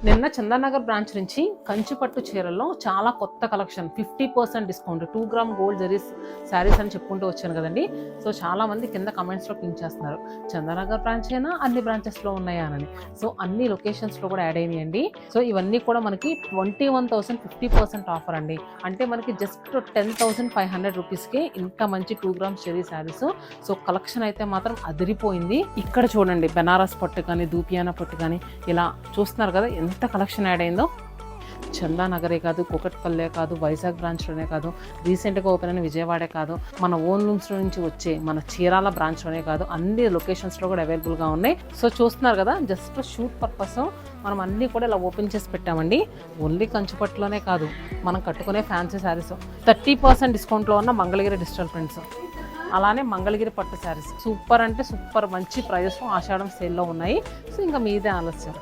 నిన్న చందానగర్ బ్రాంచ్ నుంచి కంచిపట్టు చీరల్లో చాలా కొత్త collection 50% discount 2 gram gold zaris saris అని చెప్పుకుంటూ వచ్చాను కదండి. సో చాలా మంది కింద కమెంట్స్లో పింక్ చేస్తున్నారు, చందానగర్ బ్రాంచ్ అయినా అన్ని బ్రాంచెస్లో ఉన్నాయా అని. సో అన్ని లొకేషన్స్లో కూడా యాడ్ అయినాయండి. సో ఇవన్నీ కూడా మనకి 21,000 50% ఆఫర్ అండి. అంటే మనకి జస్ట్ 10,500 రూపీస్కి ఇంత మంచి 2 grams zari saris. So collection అయితే మాత్రం అదిరిపోయింది. ఇక్కడ చూడండి, బెనారస్ పట్టు కానీ దూపియానా పట్టు కానీ ఇలా చూస్తున్నారు కదా ఎంత కలెక్షన్ యాడ్ అయిందో. చందానగరే కాదు, కూకట్పల్లే కాదు, వైజాగ్ బ్రాంచ్లోనే కాదు, రీసెంట్గా ఓపెన్ అయిన విజయవాడే కాదు, మన ఓన్ లూమ్స్లో నుంచి వచ్చే మన చీరాల బ్రాంచ్లోనే కాదు, అన్ని లొకేషన్స్లో కూడా అవైలబుల్గా ఉన్నాయి. సో చూస్తున్నారు కదా, జస్ట్ షూట్ పర్పస్ మనం అన్నీ కూడా ఇలా ఓపెన్ చేసి పెట్టామండి. ఓన్లీ కంచిపట్టులోనే కాదు, మనం కట్టుకునే ఫ్యాన్సీ శారీస్ 30% డిస్కౌంట్లో ఉన్న మంగళగిరి డిజిటల్ ప్రింట్స్, అలానే మంగళగిరి పట్టు శారీస్ సూపర్ అంటే సూపర్ మంచి ప్రైజెస్ ఆషాఢం సేల్లో ఉన్నాయి. సో ఇంకా మీదే ఆలస్యం.